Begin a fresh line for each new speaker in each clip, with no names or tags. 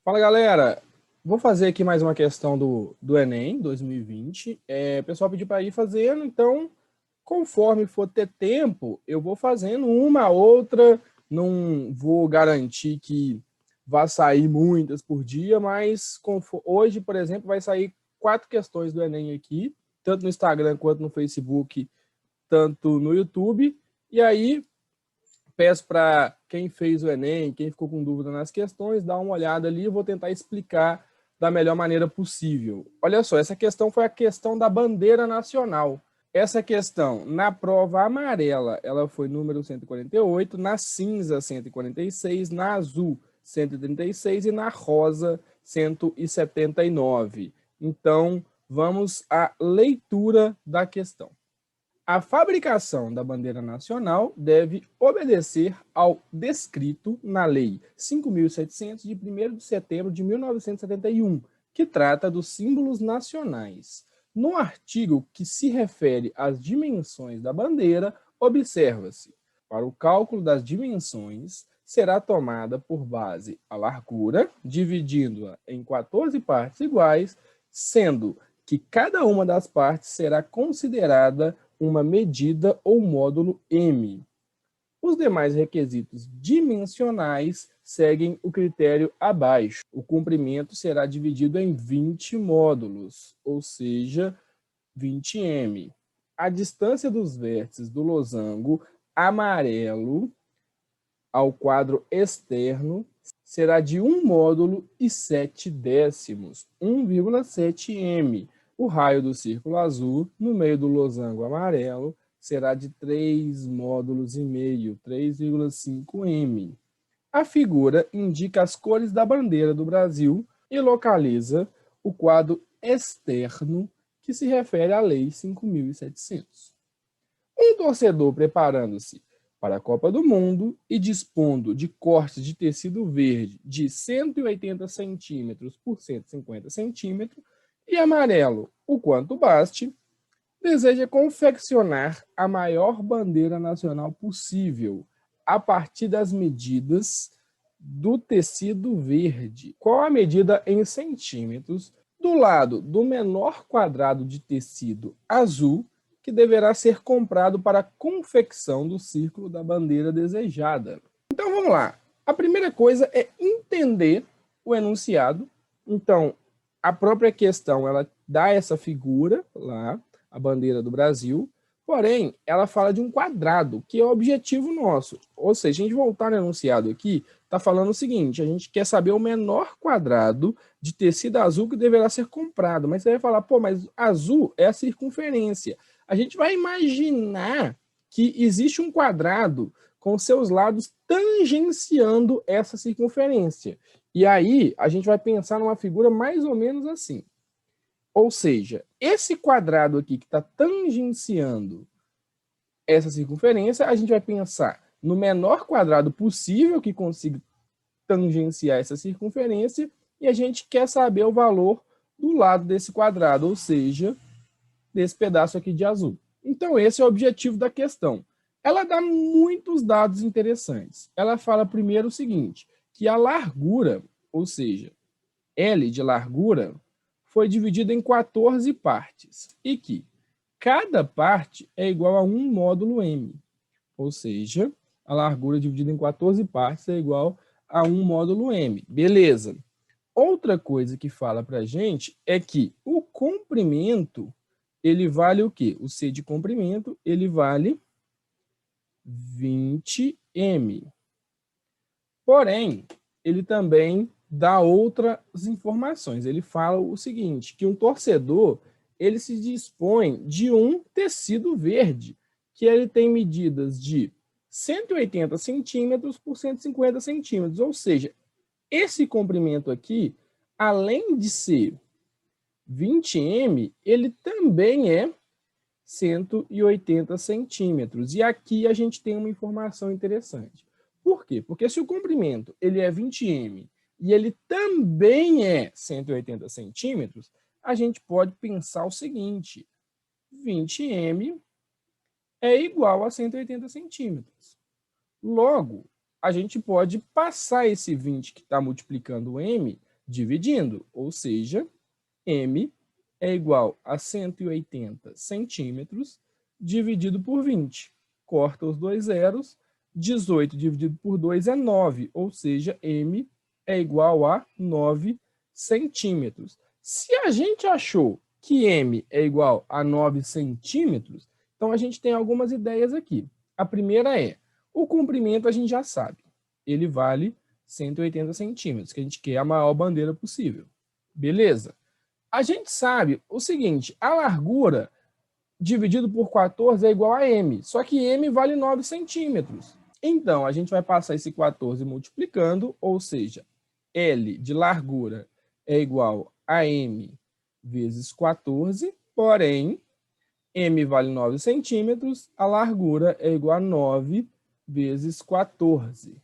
Fala, galera. Vou fazer aqui mais uma questão do Enem 2020. O pessoal pediu para ir fazendo, então, conforme for ter tempo, eu vou fazendo uma, outra. Não vou garantir que vá sair muitas por dia, mas hoje, por exemplo, vai sair 4 questões do Enem aqui, tanto no Instagram quanto no Facebook, tanto no YouTube. E aí, peço para quem fez o Enem, quem ficou com dúvida nas questões, dar uma olhada ali, eu vou tentar explicar da melhor maneira possível. Olha só, essa questão foi a questão da bandeira nacional. Essa questão, na prova amarela, ela foi número 148, na cinza, 146, na azul, 136 e na rosa, 179. Então, vamos à leitura da questão. A fabricação da bandeira nacional deve obedecer ao descrito na Lei 5.700, de 1º de setembro de 1971, que trata dos símbolos nacionais. No artigo que se refere às dimensões da bandeira, observa-se: para o cálculo das dimensões, será tomada por base a largura, dividindo-a em 14 partes iguais, sendo que cada uma das partes será considerada uma medida ou módulo M. Os demais requisitos dimensionais seguem o critério abaixo. O comprimento será dividido em 20 módulos, ou seja, 20 m. A distância dos vértices do losango amarelo ao quadro externo será de 1 módulo e 7 décimos, 1,7 m. O raio do círculo azul, no meio do losango amarelo, será de 3 módulos e meio, 3,5 m. A figura indica as cores da bandeira do Brasil e localiza o quadro externo, que se refere à Lei 5.700. Um torcedor preparando-se para a Copa do Mundo e dispondo de cortes de tecido verde de 180 centímetros por 150 centímetros e amarelo, o quanto baste, deseja confeccionar a maior bandeira nacional possível a partir das medidas do tecido verde. Qual a medida em centímetros do lado do menor quadrado de tecido azul que deverá ser comprado para a confecção do círculo da bandeira desejada? Então vamos lá. A primeira coisa é entender o enunciado. Então, a própria questão, ela dá essa figura lá, a bandeira do Brasil, porém, ela fala de um quadrado, que é o objetivo nosso. Ou seja, a gente voltar no enunciado aqui, está falando o seguinte: a gente quer saber o menor quadrado de tecido azul que deverá ser comprado. Mas você vai falar, pô, mas azul é a circunferência. A gente vai imaginar que existe um quadrado com seus lados tangenciando essa circunferência. E aí, a gente vai pensar numa figura mais ou menos assim. Ou seja, esse quadrado aqui que está tangenciando essa circunferência, a gente vai pensar no menor quadrado possível que consiga tangenciar essa circunferência, e a gente quer saber o valor do lado desse quadrado, ou seja, desse pedaço aqui de azul. Então, esse é o objetivo da questão. Ela dá muitos dados interessantes. Ela fala primeiro o seguinte, que a largura, ou seja, L de largura, foi dividida em 14 partes e que cada parte é igual a 1 módulo M, ou seja, a largura dividida em 14 partes é igual a 1 módulo M. Beleza. Outra coisa que fala para a gente é que o comprimento, ele vale o quê? O C de comprimento, ele vale 20 m. Porém, ele também dá outras informações. Ele fala o seguinte, que um torcedor, ele se dispõe de um tecido verde, que ele tem medidas de 180 centímetros por 150 centímetros. Ou seja, esse comprimento aqui, além de ser 20 m, ele também é 180 centímetros. E aqui a gente tem uma informação interessante. Por quê? Porque se o comprimento ele é 20 m e ele também é 180 centímetros, a gente pode pensar o seguinte: 20 m é igual a 180 centímetros. Logo, a gente pode passar esse 20 que está multiplicando o m dividindo, ou seja, M é igual a 180 centímetros dividido por 20. Corta os dois zeros, 18 dividido por 2 é 9, ou seja, M é igual a 9 centímetros. Se a gente achou que M é igual a 9 centímetros, então a gente tem algumas ideias aqui. A primeira é, o comprimento a gente já sabe, ele vale 180 centímetros, que a gente quer a maior bandeira possível. Beleza? A gente sabe o seguinte, a largura dividido por 14 é igual a M, só que M vale 9 centímetros. Então, a gente vai passar esse 14 multiplicando, ou seja, L de largura é igual a M vezes 14, porém, M vale 9 centímetros, a largura é igual a 9 vezes 14.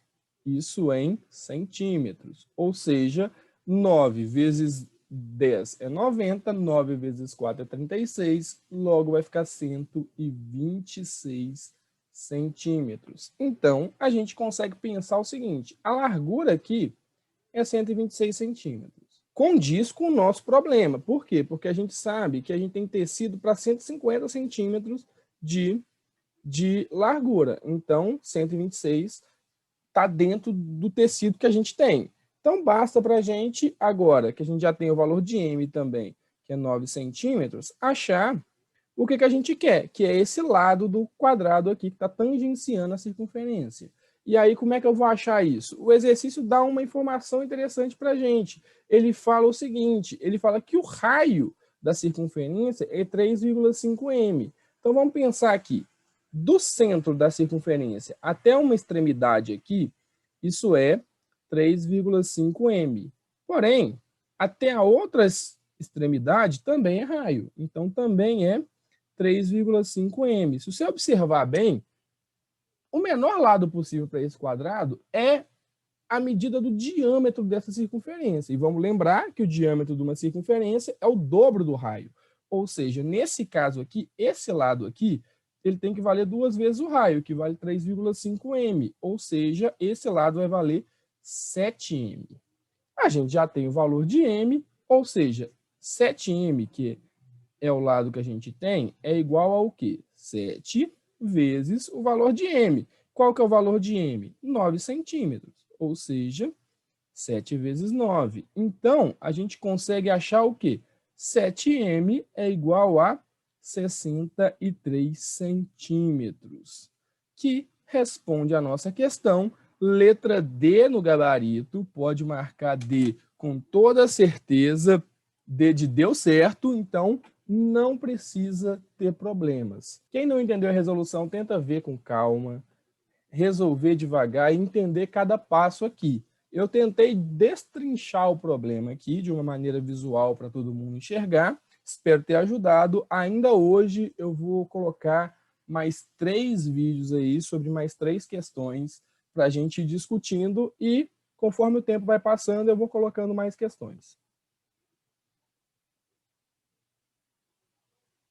Isso em centímetros, ou seja, 9 vezes 10 é 90, 9 vezes 4 é 36, logo vai ficar 126 centímetros. Então, a gente consegue pensar o seguinte, a largura aqui é 126 centímetros. Condiz com o nosso problema. Por quê? Porque a gente sabe que a gente tem tecido para 150 centímetros de largura. Então, 126 está dentro do tecido que a gente tem. Então, basta para a gente, agora que a gente já tem o valor de M também, que é 9 centímetros, achar o que a gente quer, que é esse lado do quadrado aqui, que está tangenciando a circunferência. E aí, como é que eu vou achar isso? O exercício dá uma informação interessante para a gente. Ele fala o seguinte, ele fala que o raio da circunferência é 3,5 m. Então, vamos pensar aqui. Do centro da circunferência até uma extremidade aqui, isso é 3,5 m. Porém, até a outra extremidade também é raio. Então, também é 3,5 m. Se você observar bem, o menor lado possível para esse quadrado é a medida do diâmetro dessa circunferência. E vamos lembrar que o diâmetro de uma circunferência é o dobro do raio. Ou seja, nesse caso aqui, esse lado aqui, ele tem que valer 2 vezes o raio, que vale 3,5 m. Ou seja, esse lado vai valer 7 m. A gente já tem o valor de m, ou seja, 7 m, que é o lado que a gente tem, é igual ao quê? 7 vezes o valor de m. Qual que é o valor de m? 9 centímetros, ou seja, 7 vezes 9. Então, a gente consegue achar o quê? 7m é igual a 63 centímetros, que responde à nossa questão. Letra D no gabarito, pode marcar D com toda certeza. D de deu certo, então não precisa ter problemas. Quem não entendeu a resolução, tenta ver com calma, resolver devagar e entender cada passo aqui. Eu tentei destrinchar o problema aqui de uma maneira visual para todo mundo enxergar. Espero ter ajudado. Ainda hoje eu vou colocar mais 3 vídeos aí sobre mais 3 questões para a gente ir discutindo e conforme o tempo vai passando eu vou colocando mais questões.